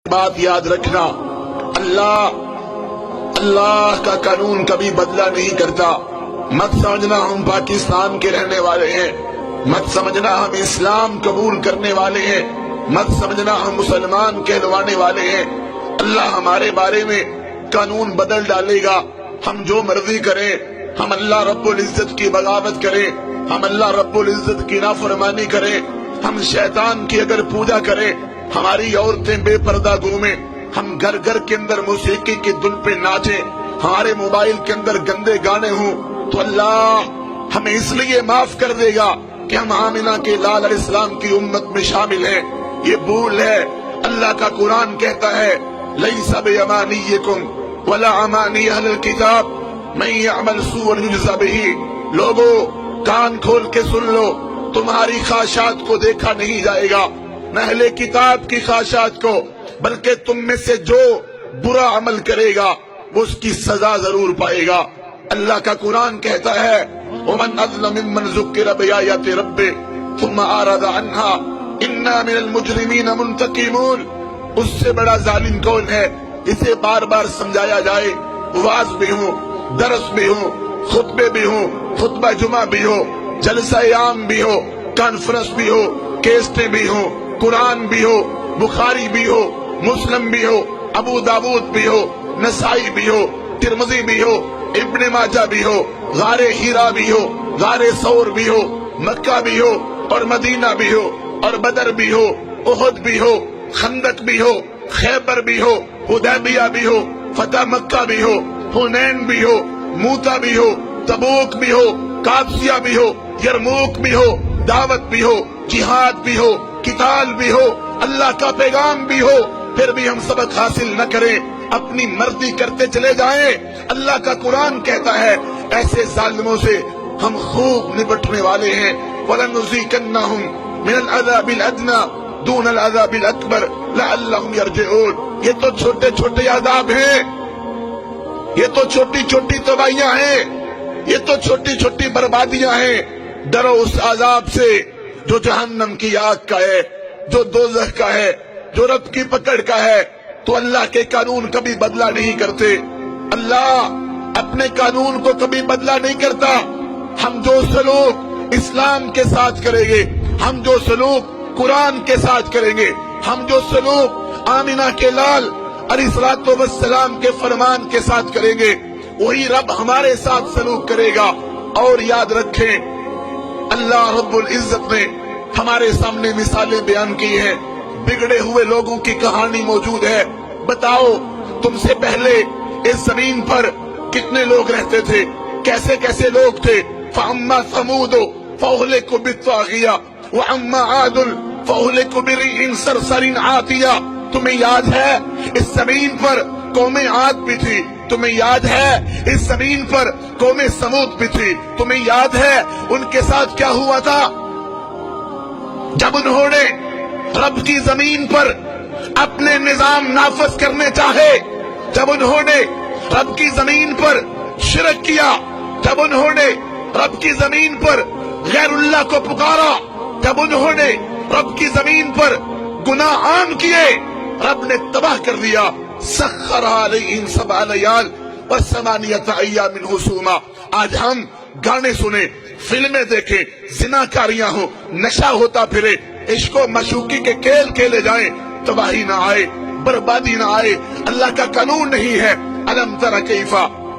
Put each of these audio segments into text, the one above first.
بات یاد رکھنا، اللہ کا قانون کبھی بدلا نہیں کرتا۔ مت سمجھنا ہم پاکستان کے رہنے والے ہیں، مت سمجھنا ہم اسلام قبول کرنے والے ہیں، مت سمجھنا ہم مسلمان کہلوانے والے ہیں۔ اللہ ہمارے بارے میں قانون بدل ڈالے گا، ہم جو مرضی کریں، ہم اللہ رب العزت کی بغاوت کریں، ہم اللہ رب العزت کی نافرمانی کریں، ہم شیطان کی اگر پوجا کریں، ہماری عورتیں بے پردہ گھومیں، ہم گھر گھر کے اندر موسیقی کی دھن پہ ناچیں، ہمارے موبائل کے اندر گندے گانے ہوں، تو اللہ ہمیں اس لیے معاف کر دے گا کہ ہم آمنہ کے لال علیہ السلام کی امت میں شامل ہیں۔ یہ بھول ہے۔ اللہ کا قرآن کہتا ہے لیس بامانیکم ولا امانی اہل الکتاب من یعمل سوءا یجزا بہ۔ لوگو کان کھول کے سن لو، تمہاری خواہشات کو دیکھا نہیں جائے گا، نہ اہل کتاب کی خواہشات کو، بلکہ تم میں سے جو برا عمل کرے گا وہ اس کی سزا ضرور پائے گا۔ اللہ کا قرآن کہتا ہے ومن اظلم ممن ذکر بآیات ربہ ثم اعرض عنها انا من المجرمین منتقمون۔ اس سے بڑا ظالم کون ہے؟ اسے بار بار سمجھایا جائے، واعظ بھی ہو، درس بھی ہو، خطبے بھی ہو، خطبہ جمعہ بھی ہو، جلسہ عام بھی ہو، کانفرنس بھی ہو، کیسٹیں بھی ہو، قرآن بھی ہو، بخاری بھی ہو، مسلم بھی ہو، ابو داود بھی ہو، نسائی بھی ہو، ترمذی بھی ہو، ابن ماجہ بھی ہو، غار ہیرا بھی ہو، غار ثور بھی ہو، مکہ بھی ہو اور مدینہ بھی ہو اور بدر بھی ہو، احد بھی ہو، خندق بھی ہو، خیبر بھی ہو، حدیبیہ بھی ہو، فتح مکہ بھی ہو، حنین بھی ہو، موتا بھی ہو، تبوک بھی ہو، قادسیہ بھی ہو، یرموک بھی ہو، دعوت بھی ہو، جہاد بھی ہو، قتال بھی ہو، اللہ کا پیغام بھی ہو، پھر بھی ہم سبق حاصل نہ کریں، اپنی مرضی کرتے چلے جائیں۔ اللہ کا قرآن کہتا ہے ایسے ظالموں سے ہم خوب نپٹنے والے ہیں۔ وَلَنُذِيقَنَّهُمْ مِنَ الْعَذَابِ الْأَدْنَىٰ دُونَ الْعَذَابِ الْأَكْبَرِ لَعَلَّهُمْ يَرْجِعُونَ۔ یہ تو چھوٹے چھوٹے عذاب ہیں، یہ تو چھوٹی چھوٹی تباہیاں ہیں، یہ تو چھوٹی چھوٹی بربادیاں ہیں۔ ڈرو اس عذاب سے جو جہنم کی آگ کا ہے، جو دوزخ کا ہے، جو رب کی پکڑ کا ہے۔ تو اللہ کے قانون کبھی بدلا نہیں کرتے، اللہ اپنے قانون کو کبھی بدلا نہیں کرتا۔ ہم جو سلوک اسلام کے ساتھ کریں گے، ہم جو سلوک قرآن کے ساتھ کریں گے، ہم جو سلوک آمنہ کے لال علیہ السلام کے فرمان کے ساتھ کریں گے، وہی رب ہمارے ساتھ سلوک کرے گا۔ اور یاد رکھیں اللہ رب العزت نے ہمارے سامنے مثالیں بیان کی ہیں، بگڑے ہوئے لوگوں کی کہانی موجود ہے۔ بتاؤ تم سے پہلے اس زمین پر کتنے لوگ رہتے تھے، کیسے کیسے لوگ تھے؟ فَأَمَّا ثَمُودُ فَأُهْلِكُوا بِالطَّاغِيَةِ وَأَمَّا عَادٌ فَأُهْلِكُوا بِرِيحٍ صَرْصَرٍ عَاتِيَةٍ۔ تمہیں یاد ہے اس زمین پر قوم عاد بھی تھی، تمہیں یاد ہے اس زمین پر قوم سمود بھی تھی، تمہیں یاد ہے ان کے ساتھ کیا ہوا تھا؟ جب انہوں نے رب کی زمین پر اپنے نظام نافذ کرنے چاہے، جب انہوں نے رب کی زمین پر شرک کیا، جب انہوں نے رب کی زمین پر غیر اللہ کو پکارا، جب انہوں نے رب کی زمین پر گناہ عام کیے، رب نے تباہ کر دیا۔ سخر علیہم سبع لیال وثمانیۃ ایام حسوما۔ آج ہم گانے سنیں، فلمیں دیکھیں، زناکاریاں ہوں، نشہ ہوتا پھرے، عشق و معشوقی کے کھیل کھیلے جائیں، تباہی نہ آئے، بربادی نہ آئے۔ اللہ کا قانون نہیں ہے۔ الم تر کیف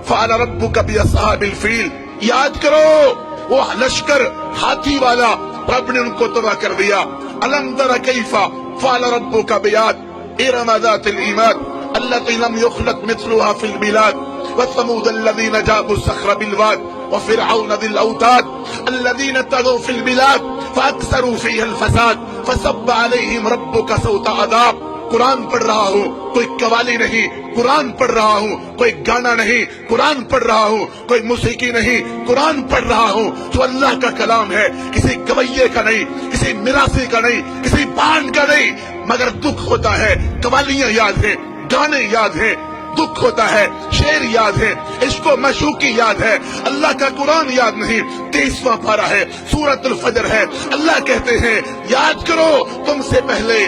فعل ربک باصحاب الفیل۔ یاد کرو وہ لشکر ہاتھی والا، رب نے ان کو تباہ کر دیا۔ الم تر کیف فعل ربک بعاد ارم ذات العماد التي لم يخلق مثلها في البلاد وثمود الذين جابوا الصخر بالواد وفرعون ذي الاوتاد الذين طغوا في البلاد فاكثروا فيها الفساد فصب عليهم ربك سوط عذاب۔ قرآن پڑھ رہا ہوں، کوئی قوالی نہیں، قرآن پڑھ رہا ہوں، کوئی گانا نہیں، قرآن پڑھ رہا ہوں، کوئی موسیقی نہیں، قرآن پڑھ رہا ہوں جو اللہ کا کلام ہے، کسی گویے کا نہیں، کسی میراثی کا نہیں، کسی بانڈ کا نہیں۔ مگر دکھ ہوتا ہے، قوالیاں یاد ہیں، گانے یاد ہیں، دکھ ہوتا ہے، شعر یاد ہے، عشق و معشوقی یاد ہے، اللہ کا قرآن یاد نہیں۔ 23واں پارہ ہے، سورۃ الفجر ہے، اللہ کہتے ہیں یاد کرو تم سے پہلے